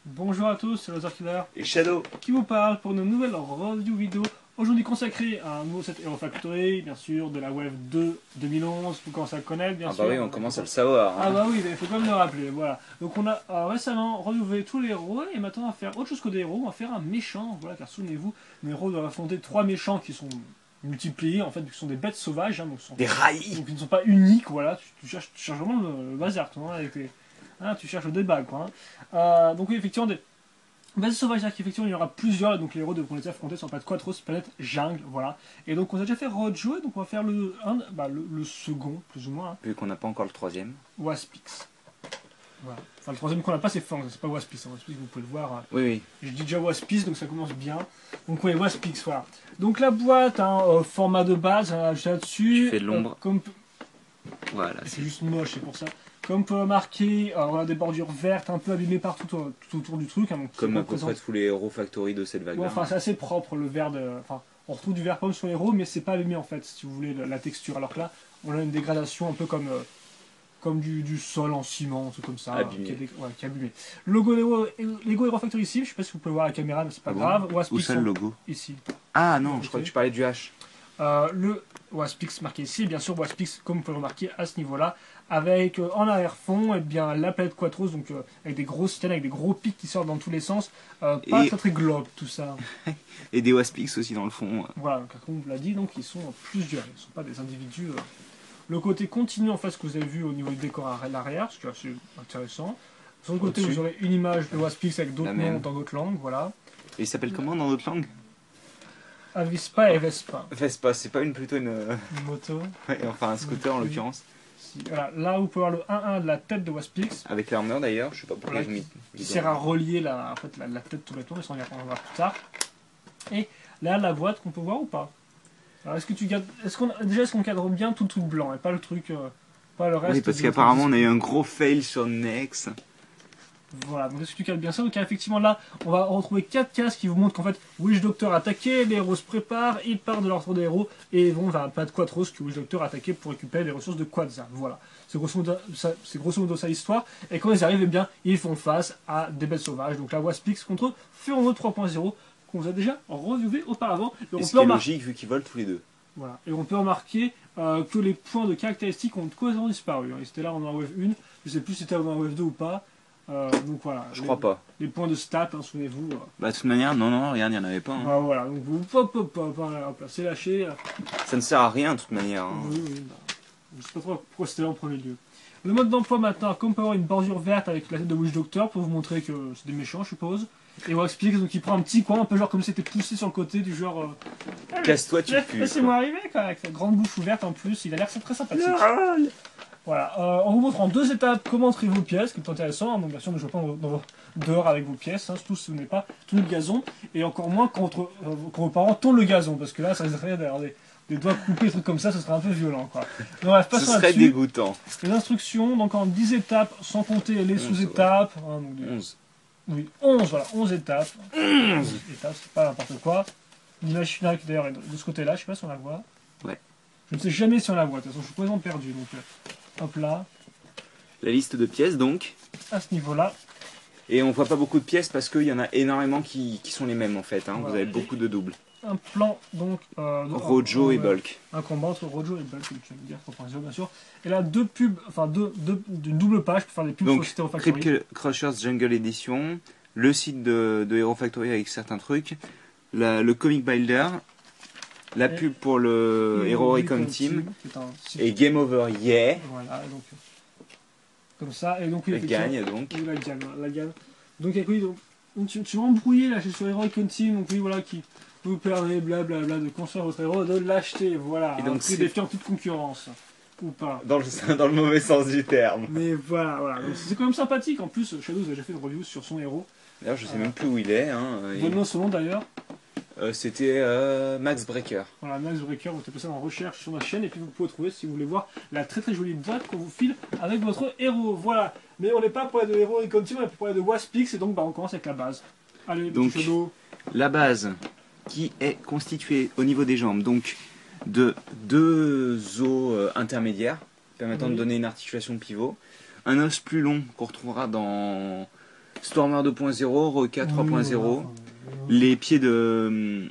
Bonjour à tous, c'est Laser Killer Et Shadow. qui vous parle pour une nouvelle review vidéo. Aujourd'hui consacrée à un nouveau set Hero Factory, bien sûr, de la Wave 2 2011, vous commencez à le connaître, bien sûr. Ah bah oui, on commence à le savoir. Ah Hein. bah oui, il faut quand même le rappeler, voilà. Donc on a récemment renouvelé tous les héros, et maintenant on va faire autre chose que des héros, on va faire un méchant, voilà, car souvenez-vous, nos héros doivent affronter 3 méchants qui sont multipliés, en fait, qui sont des bêtes sauvages, hein, Des rails. donc ils ne sont pas uniques, voilà, tu cherches vraiment le bazar, toi, hein, avec tu cherches le débat, quoi. Hein. Donc oui, effectivement, des base sauvage, qu'effectivement il y aura plusieurs, donc les héros devront les affronter sur planète Quatros, planète jungle, voilà. Et donc on a déjà fait Rojo, et donc on va faire le second, plus ou moins, hein, Vu qu'on n'a pas encore le troisième. Waspix. Voilà. Enfin le troisième qu'on n'a pas c'est Fang, c'est pas Waspix, hein. Waspix vous pouvez le voir. Oui, oui. Je dis déjà Waspix, donc ça commence bien. Donc oui, Waspix, voilà. Donc la boîte, hein, format de base, hein, juste là-dessus. Tu fais de l'ombre. Voilà. C'est juste moche, c'est pour ça. Comme on peut remarquer, on a des bordures vertes un peu abîmées partout tout autour du truc. Hein, donc Comme à peu près tous les Hero Factory de cette vague-là. Ouais, enfin, c'est assez propre le vert. Enfin, on retrouve du vert pomme sur les héros, mais c'est pas abîmé en fait, si vous voulez, la texture. Alors que là, on a une dégradation un peu comme du sol en ciment, un truc comme ça. Abîmé. Qui est abîmé. Logo Lego Hero Factory ici, je sais pas si vous pouvez voir à la caméra, mais c'est pas grave. Où ça le logo? Ici. Ah non, je crois que tu parlais du H. Le Waspix marqué ici, bien sûr Waspix comme vous pouvez le remarquer à ce niveau-là, avec en arrière-fond bien la planète Quatros, donc avec des grosses stèles, avec des gros pics qui sortent dans tous les sens, pas très très globe tout ça. Et des Waspix aussi dans le fond. Voilà, donc, comme on vous l'a dit, donc ils sont plusieurs, ils ne sont pas des individus. Le côté continu en fait, ce que vous avez vu au niveau du décor à l'arrière, ce qui est assez intéressant. Sur le côté, vous aurez une image de Waspix avec d'autres noms dans d'autres langues, voilà. Et il s'appelle comment dans d'autres langues? Avispa et Vespa. Vespa, c'est pas plutôt une moto. Ouais, enfin un scooter en l'occurrence. Voilà, là vous pouvez voir le 1-1 de la tête de Waspix. Avec l'armure d'ailleurs, je sais pas pourquoi Voilà, qui sert à relier la tête tout bêtement, mais ça on va voir plus tard. Et là la boîte qu'on peut voir ou pas. Alors est-ce que tu gardes. Est-ce qu'on cadre bien tout le truc blanc et pas le truc. Pas le reste. Oui, parce qu'apparemment on a eu un gros fail sur Nex. Voilà, donc est-ce que tu calmes bien ça? Donc effectivement là, on va retrouver 4 cases qui vous montrent qu'en fait, Witch Doctor a attaqué, les héros se préparent, ils partent de leur tour des héros et vont vers la planète Quatros que Witch Doctor a attaqué pour récupérer les ressources de Quatzar. Voilà, c'est grosso modo ça l'histoire. Et quand ils arrivent, eh bien, ils font face à des bêtes sauvages. Donc la Waspix contre Furono 3.0 qu'on vous a déjà reviewé auparavant. Et ce qui est logique vu qu'ils volent tous les deux. Voilà, et on peut remarquer que les points de caractéristiques ont complètement disparu. Ils étaient là dans la Wave 1, je sais plus si c'était dans la Wave 2 ou pas. Donc voilà. Je crois pas. Les points de stats, hein, souvenez-vous. Bah de toute manière, non, regarde, il n'y en avait pas. Hein. Voilà, donc vous c'est lâché. Ça ne sert à rien de toute manière. Hein. Oui, bah, je sais pas trop pourquoi c'était là en premier lieu. Le mode d'emploi maintenant, comme on peut avoir une bordure verte avec la tête de Witch Doctor pour vous montrer que c'est des méchants, je suppose. Et Waspix, donc il prend un petit coin, un peu genre comme si c'était poussé sur le côté, du genre. Casse-toi, tu pues. Laissez-moi arriver, quand même, avec sa grande bouche ouverte en plus, il a l'air très sympathique. Voilà, on vous montre en 2 étapes comment trier vos pièces, ce qui est intéressant, hein, donc bien sûr ne jouez pas dehors avec vos pièces, hein, surtout si vous n'avez pas tout le gazon, et encore moins quand vos parents tournent le gazon, parce que là ça risquerait d'avoir des doigts coupés, des trucs comme ça, ce serait un peu violent quoi. Donc, bref, ce serait dégoûtant. Les instructions, donc en 10 étapes, sans compter les sous-étapes. Hein, 11. Oui, 11, voilà, 11 étapes. 11 étapes, c'est pas n'importe quoi. L'image finale qui d'ailleurs est de ce côté-là, je sais pas si on la voit. Ouais. Je ne sais jamais si on la voit, de toute façon je suis complètement perdu, donc hop là. La liste de pièces donc. À ce niveau-là. Et on voit pas beaucoup de pièces parce qu'il y en a énormément qui sont les mêmes en fait. Hein. Voilà. Vous avez beaucoup de doubles. Un plan donc. Rojo et Bulk. Un combat entre Rojo et Bulk, je vais dire, bien sûr. Et là, deux pubs, enfin d'une double page pour faire des pubs donc, sur Hero Factory. Crypt Crushers Jungle Edition, le site de Hero Factory avec certains trucs, le Comic Builder, la pub pour le Hero Recon Team, et Game Over Yeah. Voilà, donc. Comme ça, et donc. La gagne donc. La gagne. Donc, oui, donc tu vas embrouiller là sur Hero Recon Team, donc oui, voilà, qui. Vous perdez blablabla de construire votre héros, de l'acheter, voilà. Et donc c'est défiant toute concurrence. Ou pas. Dans le mauvais sens du terme. Mais voilà. C'est quand même sympathique. En plus, Shadow a déjà fait une review sur son héros. D'ailleurs, je sais même plus où il est. Hein, donne-nous son nom d'ailleurs. C'était Max Breaker. Voilà, Max Breaker, vous tapez ça en recherche sur ma chaîne et puis vous pouvez trouver si vous voulez voir la très jolie boîte qu'on vous file avec votre héros. Voilà. Mais on n'est pas pour parler de héros et comme on est pour parler de Waspix et donc on commence avec la base. Allez, donc, Shadow. La base qui est constituée au niveau des jambes donc de 2 os intermédiaires permettant de donner une articulation pivot, un os plus long qu'on retrouvera dans Stormer 2.0, Roca 3.0, Voilà. les pieds de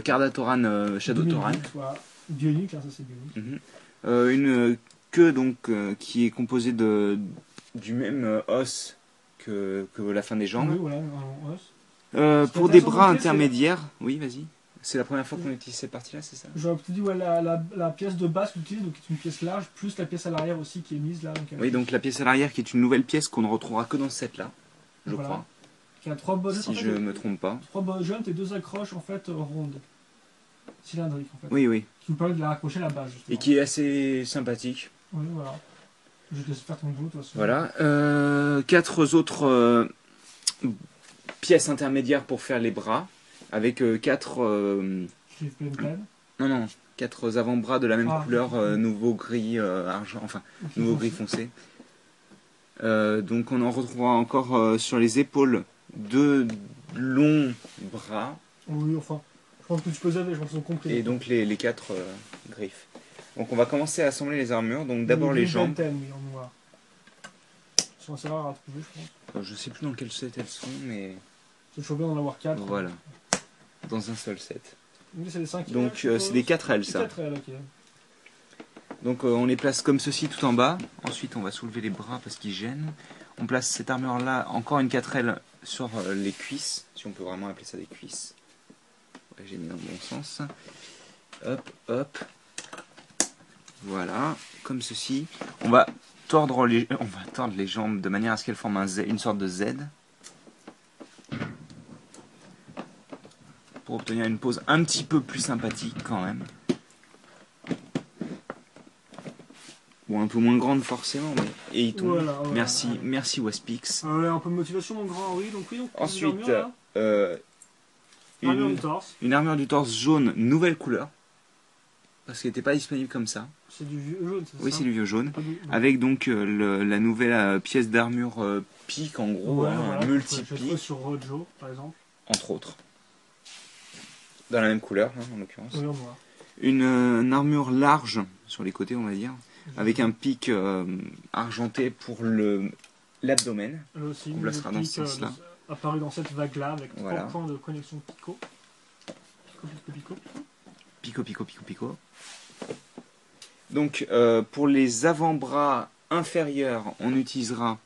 Cardatoran, Shadow Toran. Voilà. Bionique, hein, ça c'est bionique. Une queue donc qui est composée du même os que la fin des jambes. Oui, voilà, un os. Pour des bras intermédiaires, oui, vas-y. C'est la première fois qu'on utilise cette partie-là, c'est ça? J'aurais peut-être dit ouais, la pièce de base qu'on utilise, donc qui est une pièce large, plus la pièce à l'arrière aussi qui est mise là. Donc oui, donc la pièce à l'arrière qui est une nouvelle pièce qu'on ne retrouvera que dans ce set-là, je crois. Qui a 3 bonnes, si je ne me trompe pas. 3 bonnes jumps et 2 accroches en fait rondes, cylindriques en fait. Oui, oui. Qui vous permettent de la raccrocher à la base. Justement. Et qui est assez sympathique. Oui, voilà. Je te laisse faire ton boulot, de toute façon. Voilà. 4 autres pièces intermédiaires pour faire les bras, avec 4... Non, 4 avant-bras de la même couleur, nouveau gris argent, enfin, nouveau gris foncé. Donc on en retrouvera encore sur les épaules 2 longs bras. Oui, enfin, je pense que tu peux zaver, je pense qu'ils ont compris. Et donc les 4 griffes. Donc on va commencer à assembler les armures. Donc d'abord les jambes. Oui, en noir. Ils sont assez rares à trouver, je pense. Je sais plus dans quel set elles sont, mais... C'est toujours bien d'en avoir 4. Voilà. Dans un seul set. Oui, c'est des 5 donc c'est des 4L ça. 4L, ok. Donc on les place comme ceci tout en bas. Ensuite on va soulever les bras parce qu'ils gênent. On place cette armure là, encore une 4L sur les cuisses. Si on peut vraiment appeler ça des cuisses. Ouais, j'ai mis dans le bon sens. Hop, hop. Voilà, comme ceci. On va tordre les jambes de manière à ce qu'elles forment une sorte de Z. Pour obtenir une pose un petit peu plus sympathique quand même. Bon, un peu moins grande forcément, mais... Et il tombe. Voilà, merci Waspix. Un peu de motivation mon grand, oui. Donc ensuite, armure du torse. Une armure du torse jaune, nouvelle couleur. Parce qu'elle n'était pas disponible comme ça. C'est du vieux jaune, c'est ça? Oui, c'est du vieux jaune. Avec donc la nouvelle pièce d'armure pique en gros, un multi-pique. Sur Rojo, par exemple. Entre autres. Dans la même couleur, hein, en l'occurrence. Oui, en noir. Une armure large sur les côtés, on va dire. Avec un pic argenté pour l'abdomen. On placera dans ce sens-là. Apparu dans cette vague-là, avec 3 points de connexion Pico. Pico. Donc, pour les avant-bras inférieurs, on utilisera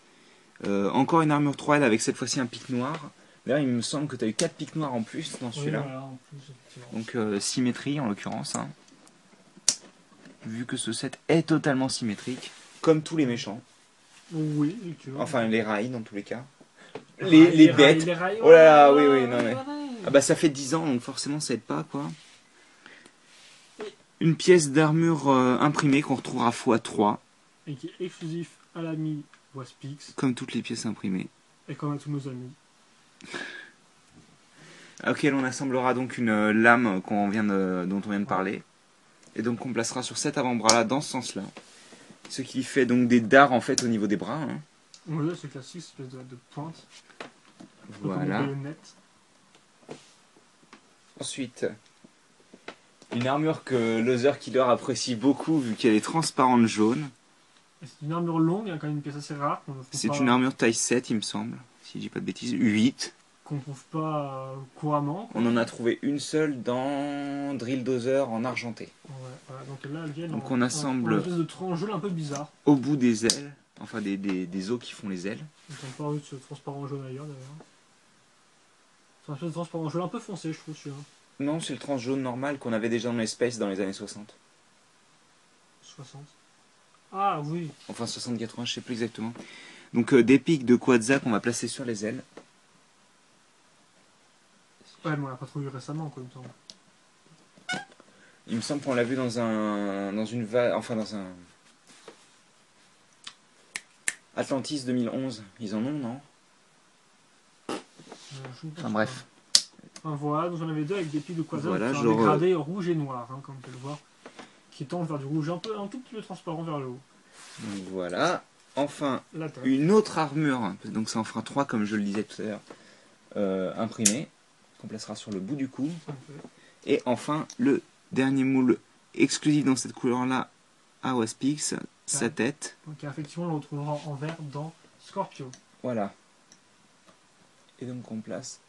encore une armure 3L avec cette fois-ci un pic noir. D'ailleurs, il me semble que tu as eu 4 pics noirs en plus dans celui-là. Oui, voilà, donc, symétrie en l'occurrence. Hein. Vu que ce set est totalement symétrique, comme tous les méchants. Oui, enfin, les rails dans tous les cas. Les bêtes. Les rails, oh là là, oui, non mais. Ah bah ça fait 10 ans, donc forcément ça aide pas, quoi. Une pièce d'armure imprimée qu'on retrouvera x3. Et qui est exclusif à l'ami Waspix. Comme toutes les pièces imprimées. Et comme à tous nos amis. Auquel on assemblera donc une lame dont on vient de parler. Et donc on placera sur cet avant-bras là dans ce sens-là. Ce qui fait donc des dards en fait au niveau des bras. Hein. Oui, c'est classique, cette espèce de pointe. Voilà. Ensuite, une armure que Loser Killer apprécie beaucoup vu qu'elle est transparente jaune. C'est une armure longue, hein, quand même une pièce assez rare. C'est une armure taille 7 il me semble, si je dis pas de bêtises, 8. Qu'on trouve pas couramment. On en a trouvé une seule dans Drill Dozer en argenté. Ouais. Donc là, elle vient on assemble une espèce de tranche jaune un peu bizarre. Au bout des ailes, enfin des os qui font les ailes. Ils n'ont pas eu ce transparent jaune ailleurs d'ailleurs. C'est un espèce de transparent jaune un peu foncé, je trouve, celui-là. Non, c'est le trans jaune normal qu'on avait déjà dans les Space dans les années 60. 60. Ah oui. Enfin 60-80, je sais plus exactement. Donc des pics de Quadzak qu'on va placer sur les ailes. Ouais, mais on l'a pas trouvé récemment, quoi, il me semble. Il me semble qu'on l'a vu dans un Atlantis 2011. Ils en ont, non? Enfin bref. Voilà, donc j'en avais 2 avec des pics de Quadzak, voilà, qui sont dégradés rouge et noir, hein, comme on peut le voir, qui tendent vers du rouge un tout petit peu transparent vers le haut. Donc voilà. Enfin, une autre armure, donc ça en fera 3 comme je le disais tout à l'heure, imprimée, qu'on placera sur le bout du cou. Et enfin, le dernier moule exclusif dans cette couleur-là à Waspix, sa tête. Donc effectivement, on le retrouvera en vert dans Scorpio. Voilà. Et donc on place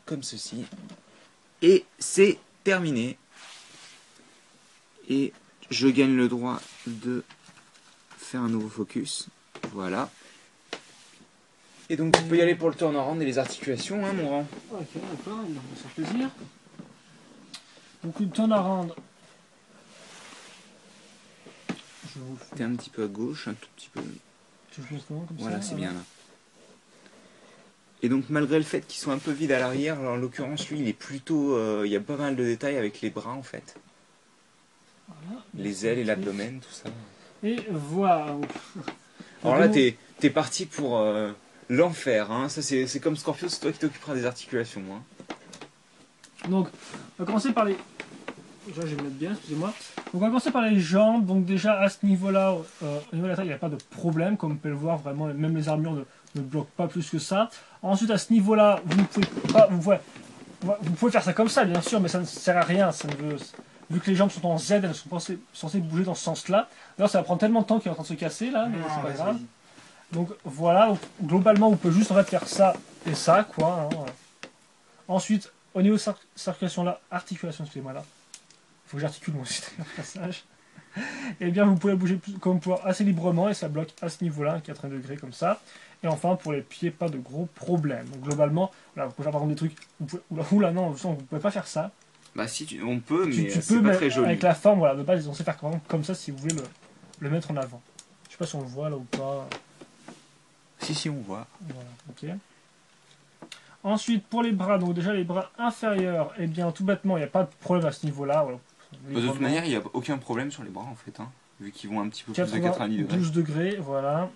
comme ceci. Et c'est terminé. Et je gagne le droit de faire un nouveau focus. Voilà. Et donc tu peux y aller pour le turnaround et les articulations, hein, mon grand. Ok, d'accord, il va me faire plaisir. Donc le turnaround. Je vous fais. T'es un petit peu à gauche, un tout petit peu. Tu fais comment comme Voilà, ça, c'est bien là. Et donc malgré le fait qu'ils soient un peu vides à l'arrière, alors en l'occurrence lui il est plutôt, il y a pas mal de détails avec les bras en fait. Voilà, Les ailes et l'abdomen, tout ça. Et voilà. Alors là t'es parti pour l'enfer, hein. Ça c'est comme Scorpio, c'est toi qui t'occuperas des articulations. Hein. Donc on va commencer par les... Déjà, je vais me mettre bien, excusez-moi. Donc on va commencer par les jambes. Donc déjà à ce niveau-là, au niveau de la taille, il n'y a pas de problème. Comme vous pouvez le voir, vraiment, même les armures ne bloquent pas plus que ça. Ensuite, à ce niveau-là, vous ne pouvez pas... Vous pouvez faire ça comme ça, bien sûr, mais ça ne sert à rien. Ça ne veut... Vu que les jambes sont en Z, elles sont censées bouger dans ce sens-là. D'ailleurs, ça va prendre tellement de temps qu'il est en train de se casser, là, mais c'est pas grave. Donc voilà, donc, globalement, vous pouvez juste en fait faire ça et ça, quoi. Hein. Ensuite, au niveau de circulation là, articulation, excusez-moi là. Il faut que j'articule mon passage. Et bien vous pouvez bouger comme pouvoir assez librement et ça bloque à ce niveau-là, 80 degrés comme ça. Et enfin pour les pieds, pas de gros problèmes. Donc globalement, là, vous pouvez faire par exemple des trucs. Vous pouvez, oula non, vous pouvez pas faire ça. Bah si, on peut, mais tu c'est peux, pas mais très joli. avec la forme, voilà, de base, ils ont censé faire comme ça si vous voulez le mettre en avant. Je sais pas si on le voit là ou pas. Si, on voit. Voilà, ok. Ensuite, pour les bras, donc déjà les bras inférieurs, et bien tout bêtement, il n'y a pas de problème à ce niveau-là. Voilà. De toute manière, il n'y a aucun problème sur les bras en fait, hein, vu qu'ils vont un petit peu plus de 90 degrés. 12 degrés, voilà.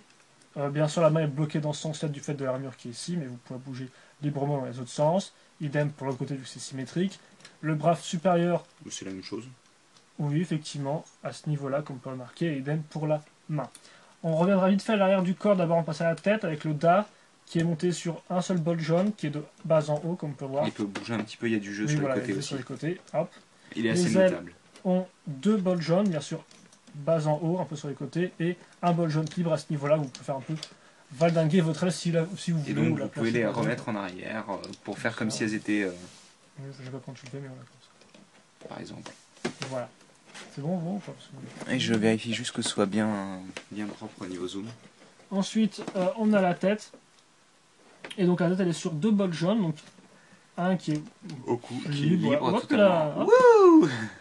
Bien sûr, la main est bloquée dans ce sens-là du fait de l'armure qui est ici, mais vous pouvez bouger librement dans les autres sens. Idem pour l'autre côté vu que c'est symétrique. Le bras supérieur. C'est la même chose. Oui, effectivement, à ce niveau-là, comme on peut le remarquer, et idem pour la main. On reviendra vite fait à l'arrière du corps, d'abord en passant à la tête avec le dard qui est monté sur un seul bol jaune qui est de bas en haut, comme on peut voir. Il peut bouger un petit peu, il y a du jeu oui, sur voilà, les côtés aussi. Sur les côtés, hop. Il est assez notable. Ont deux bols jaunes, bien sûr, bas en haut, un peu sur les côtés, et un bol jaune libre à ce niveau-là, vous pouvez faire un peu valdinguer votre aile si vous voulez. Et donc vous pouvez les remettre en arrière pour faire comme si elles étaient... Oui, je vais pas prendre tout le fait, mais voilà, comme ça. Par exemple. Voilà. C'est bon, ou pas Et je vérifie juste que ce soit bien propre au niveau zoom. Ensuite, on a la tête. Et donc la tête, elle est sur deux bols jaunes, donc un qui est au cou, qui est libre voilà, totalement.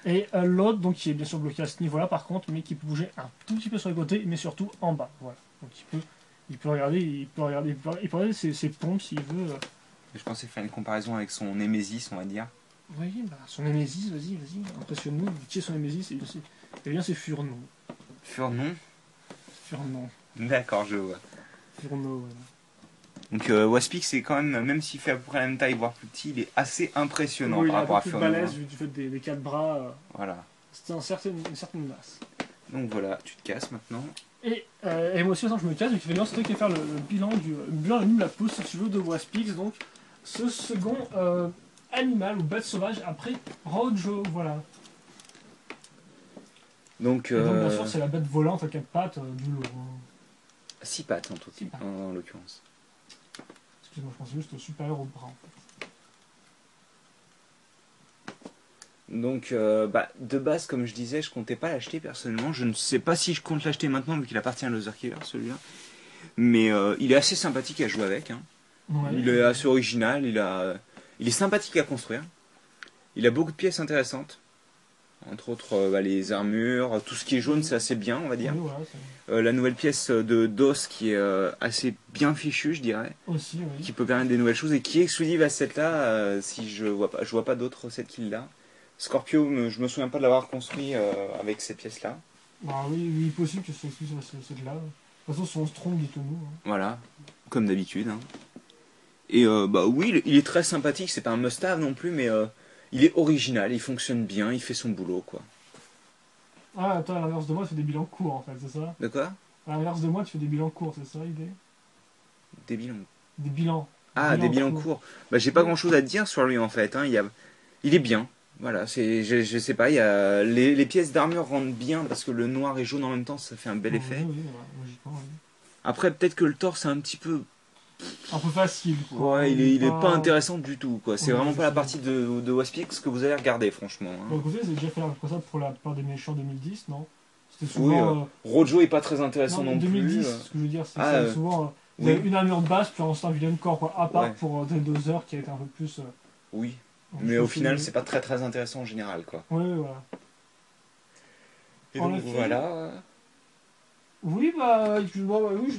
Et l'autre donc qui est bien sûr bloqué à ce niveau là par contre, mais qui peut bouger un tout petit peu sur les côtés, mais surtout en bas. Voilà. Donc il peut regarder ses pompes s'il veut. Je pensais faire une comparaison avec son Némésis, on va dire. Oui, bah, son Némésis, vas-y, impressionne-nous. Qui est son Némésis? Eh bien c'est Furno. Furnon? Furnon. D'accord, je vois. Furno, voilà. Donc Waspix, c'est quand même s'il fait à peu près la même taille, voire plus petit, il est assez impressionnant par rapport à Furno. Il est balèze du fait des quatre bras. Voilà. C'est une certaine masse. Donc voilà, tu te casses maintenant. Et moi aussi, je me casse, donc c'est toi qui vas faire le bilan de la pose, si tu veux, de Waspix. Donc, ce second animal ou bête sauvage après Rojo, voilà. Donc, et donc bien sûr, c'est la bête volante à 4 pattes du lot. 6 pattes en tout, en l'occurrence. Excusez-moi, je pensais juste supérieur au bras en fait. Donc, de base, comme je disais, je comptais pas l'acheter personnellement. Je ne sais pas si je compte l'acheter maintenant vu qu'il appartient à Loser Killer celui-là. Mais il est assez sympathique à jouer avec. Hein. Ouais, il est assez original, il est sympathique à construire. Il a beaucoup de pièces intéressantes. Entre autres, les armures, tout ce qui est jaune, c'est assez bien, on va dire. Oui, voilà, la nouvelle pièce de DOS qui est assez bien fichue, je dirais. Aussi, oui. Qui peut permettre des nouvelles choses et qui est exclusive à ce set-là, si je vois pas d'autres sets qui l'a. Scorpio, je me souviens pas de l'avoir construit avec cette pièce-là. Bah oui, possible que ce soit exclusif à ce set-là. De toute façon, son strong, dites-nous. Hein. Voilà, comme d'habitude. Hein. Et oui, il est très sympathique, c'est pas un must-have non plus, mais... il est original, il fonctionne bien, il fait son boulot, quoi. Ah, attends, à l'inverse de moi, tu fais des bilans courts, en fait, c'est ça? De quoi? À l'inverse de moi, tu fais des bilans courts, c'est ça, l'idée? Des bilans? Des bilans. Ah, des bilans courts. Bah, j'ai pas grand-chose à dire sur lui, en fait. Hein. Il est bien. Voilà, je sais pas, les pièces d'armure rendent bien, parce que le noir et jaune en même temps, ça fait un bel effet. Oui, logiquement, oui. Après, peut-être que le torse est un petit peu un peu facile. Quoi. Ouais, il est pas intéressant du tout, quoi. C'est Ouais, vraiment c'est pas la ça. partie de Waspix que vous allez regarder, franchement. Bon, Hein. écoutez, c'est déjà fait la comme ça pour la plupart des méchants 2010, non? C'était Oui, souvent. Rojo est pas très intéressant Non, non 2010, plus. ce que je veux dire, c'est que Ah, c'est souvent. Vous oui, avez une armure de base, puis ensuite un vilain corps, quoi. À part ouais, pour Dozer qui a été un peu plus. oui. Mais au final, c'est pas très très intéressant en général, quoi. Oui, voilà. Et En donc effet, voilà. oui, bah, oui, je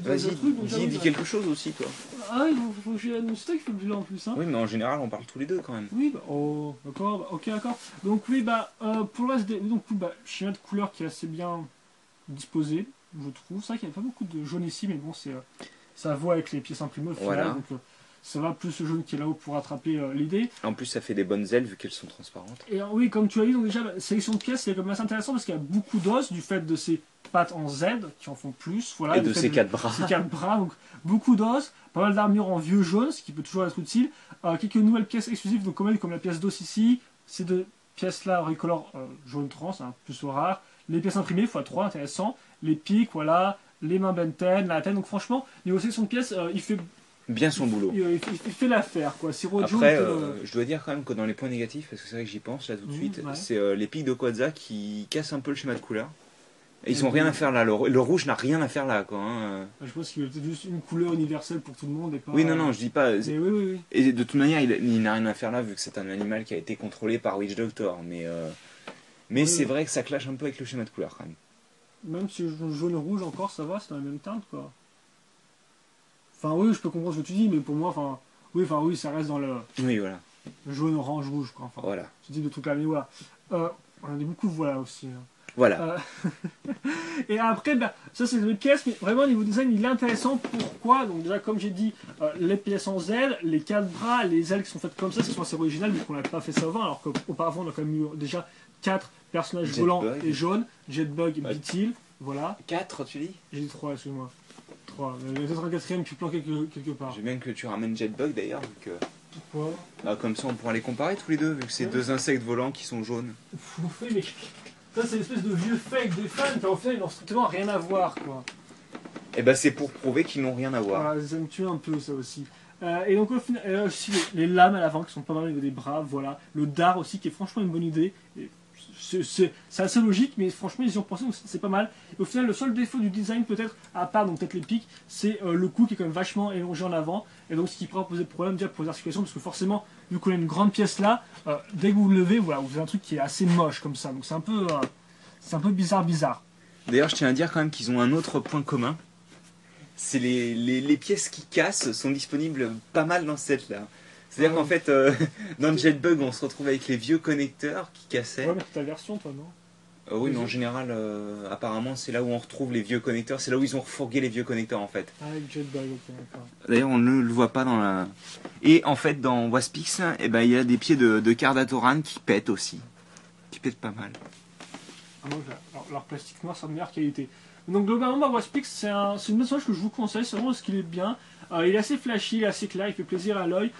Vas-y, disais un truc, donc dis, dis quelque chose aussi, toi. Ah, il faut que j'ai annoncé qu'il fait le bilan en plus, hein. Oui, mais en général, on parle tous les deux quand même. Oui, bah, oh, d'accord, bah, ok, d'accord. Donc, oui, bah, pour le reste, donc, bah, schéma de couleur qui est assez bien disposé, je trouve. C'est vrai qu'il n'y a pas beaucoup de jaune ici, mais bon, ça voit avec les pièces imprimées au final, Voilà. donc ça va plus ce jaune qui est là-haut pour rattraper l'idée. En plus, ça fait des bonnes ailes vu qu'elles sont transparentes. Et oui, comme tu as dit, donc déjà, la sélection de pièces, c'est quand même assez intéressant parce qu'il y a beaucoup d'os du fait de ces pattes en Z qui en font plus. Voilà, Et de ces quatre bras. Ces quatre bras, donc beaucoup d'os, pas mal d'armure en vieux jaune, ce qui peut toujours être utile. Quelques nouvelles pièces exclusives, donc comme la pièce d'os ici, ces deux pièces-là, Recolor jaune trans, hein, plus rare. Les pièces imprimées, x3, intéressant. Les pics, voilà. Les mains Benten, la tête. Donc franchement, niveau sélection de pièces, il fait Bien son boulot. il fait l'affaire, quoi. Si Rojo Après, était je dois dire quand même que dans les points négatifs, parce que c'est vrai que j'y pense là tout de suite, ouais. c'est les pics de Quadza qui cassent un peu le schéma de couleur. Et ils Et ont rien à faire là. Le rouge n'a rien à faire là, quoi. Hein. Je pense qu'il était juste une couleur universelle pour tout le monde et pas. Oui, non, je dis pas. Mais oui. Et de toute manière, il n'a rien à faire là vu que c'est un animal qui a été contrôlé par Witch Doctor. Mais Oui. c'est vrai que ça clash un peu avec le schéma de couleur quand même. Même si jaune-rouge encore, ça va, c'est dans la même teinte, quoi. Enfin, oui, je peux comprendre ce que tu dis, mais pour moi, oui, ça reste dans le Oui, voilà. jaune, orange, rouge, quoi. Enfin, Voilà. ce type de truc là, mais voilà. On a dit beaucoup, voilà aussi. Hein. Voilà. Et après, bah, ça c'est les pièces, mais vraiment au niveau design, il est intéressant. Pourquoi? Donc déjà, comme j'ai dit, les pièces en Z, les quatre bras, les ailes qui sont faites comme ça sont assez originales, mais qu'on n'a pas fait ça avant, alors qu'auparavant on a quand même eu déjà quatre personnages volants et jaunes, Jetbug, Beetle, voilà. 4, tu dis? J'ai dit 3, excuse-moi. 3. Il y a peut-être un quatrième qui planque quelque part. J'aime bien que tu ramènes Jetbug d'ailleurs, vu que... Pourquoi? Bah, comme ça on pourra les comparer tous les deux, vu que c'est deux insectes volants qui sont jaunes. Oui, mais ça c'est l'espèce de vieux fake des fans qui au final ils n'ont strictement rien à voir, quoi. Et bah c'est pour prouver qu'ils n'ont rien à voir. Voilà, ça me tue un peu ça aussi. Et donc au final, aussi les lames à l'avant qui sont pas mal au niveau des bras, voilà. Le dard aussi qui est franchement une bonne idée. Et c'est assez logique, mais franchement ils y ont pensé, donc c'est pas mal. Et au final, le seul défaut du design peut-être, à part donc peut-être les pics, c'est le cou qui est quand même vachement élongé en avant. Et donc ce qui pourra poser problème déjà pour les articulations, parce que forcément, vu qu'on a une grande pièce là, dès que vous le levez, voilà, vous avez un truc qui est assez moche comme ça. Donc c'est un peu bizarre. D'ailleurs, je tiens à dire quand même qu'ils ont un autre point commun. C'est les pièces qui cassent sont disponibles pas mal dans ce set là. C'est-à-dire qu'en fait, dans le Jetbug, on se retrouve avec les vieux connecteurs qui cassaient. Ouais, mais c'est ta version, toi, non? Oui, mais en général, apparemment, c'est là où on retrouve les vieux connecteurs. C'est là où ils ont refourgué les vieux connecteurs en fait. Ah, avec Jetbug, ok, d'accord. D'ailleurs, on ne le voit pas dans la. Et en fait, dans Waspix, eh ben, il y a des pieds de Cardatoran qui pètent aussi. Qui pètent pas mal. Ah, moi, leur plastique noir, c'est de meilleure qualité. Donc globalement, Waspix, c'est une message que je vous conseille, c'est vraiment ce qu'il est bien. Il est assez flashy, il est assez clair, il fait plaisir à l'œil.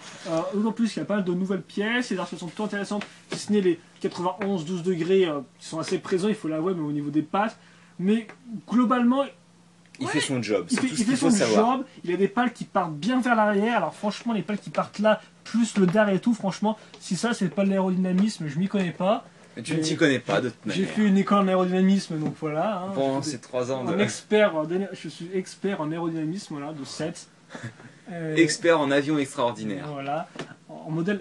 D'autant plus qu'il y a pas mal de nouvelles pièces, les articulations sont plutôt intéressantes, si ce n'est les 91-12 degrés qui sont assez présents, il faut l'avouer, mais au niveau des pattes. Mais globalement, Il fait son job, il c'est tout ce fait qu'il son faut savoir. job, il a des pales qui partent bien vers l'arrière, alors franchement les pales qui partent là, plus le dard et tout, franchement, si ça c'est pas de l'aérodynamisme, je m'y connais pas. Mais tu ne t'y connais pas de toute manière. J'ai fait une école en aérodynamisme, donc voilà. Hein, Bon, c'est 3 ans de... je suis expert en aérodynamisme, voilà, de 7. Expert en avion extraordinaire. Voilà, en modèle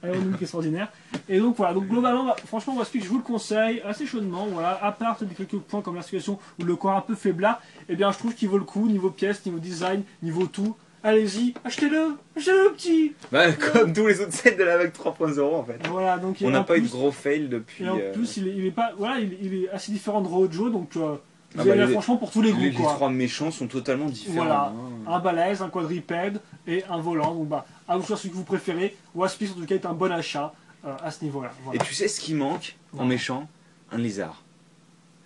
aérodynamique extraordinaire. Et donc voilà, donc globalement, franchement, Waspix, je vous le conseille assez chaudement. Voilà, à part des quelques points comme la situation où le corps un peu faiblard, eh bien je trouve qu'il vaut le coup, niveau pièces, niveau design, niveau tout. Allez-y, achetez-le petit. Bah, comme tous les autres sets de la vague 3.0 en fait. Voilà, donc On n'a pas eu de gros fail depuis. Et en plus, il est pas, voilà, il est assez différent de Rojo, donc vous Ah avez bah, là, les- franchement pour tous les goûts, Les quoi. trois méchants sont totalement différents. Voilà, hein. un balèze, un quadripède et un volant. Donc bah, à vous choisir celui que vous préférez. Waspix en tout cas est un bon achat à ce niveau-là. Et Voilà. tu sais ce qui manque en Non. méchant? Un lézard.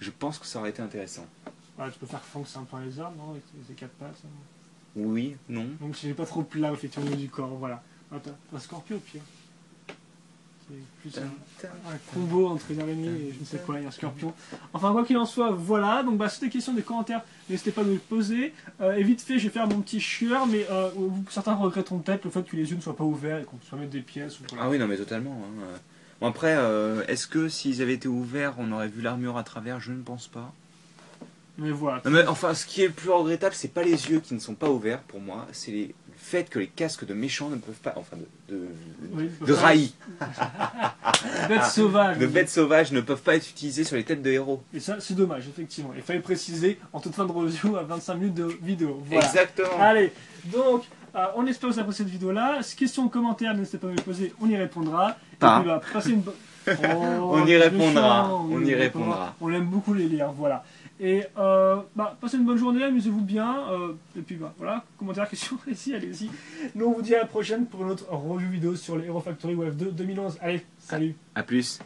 Je pense que ça aurait été intéressant. Voilà, tu peux faire Fang, c'est un peu un lézard, non, avec ses quatre pattes. Ça. Oui, non. Donc c'est pas trop plat effectivement au niveau du corps, voilà. Attends, un scorpion au pire. C'est plus un combo entre une araignée et je ne sais quoi, et un scorpion. Enfin, quoi qu'il en soit, voilà. Donc, bah, c'est des questions, des commentaires, n'hésitez pas à nous les poser. Et vite fait, je vais faire mon petit chieur, mais certains regretteront peut-être le fait que les yeux ne soient pas ouverts et qu'on puisse mettre des pièces. Ou voilà. Ah oui, non, mais totalement. Hein. Bon, après, est-ce que s'ils avaient été ouverts, on aurait vu l'armure à travers? Je ne pense pas. Mais voilà. Non, mais enfin, ce qui est le plus regrettable, c'est pas les yeux qui ne sont pas ouverts pour moi, c'est le fait que les casques de méchants ne peuvent pas, enfin de rails, de bêtes sauvages ne peuvent pas être utilisés sur les têtes de héros. Et ça, c'est dommage, effectivement. Il fallait préciser en toute fin de review à 25 minutes de vidéo. Voilà. Exactement. Allez, donc, on espère que vous avez apprécié cette vidéo-là. Questions, commentaires, n'hésitez pas à me les poser, on y répondra. Pas. Et puis, bah, passez une bonne... Oh, on y répondra. méchant, On y répondra. On aime beaucoup les lire, voilà. Et passez une bonne journée, amusez-vous bien. Et puis voilà, commentaires, questions, allez-y. Nous on vous dit à la prochaine pour une autre review vidéo sur les Hero Factory Wave 2 2011. Allez, salut. À plus.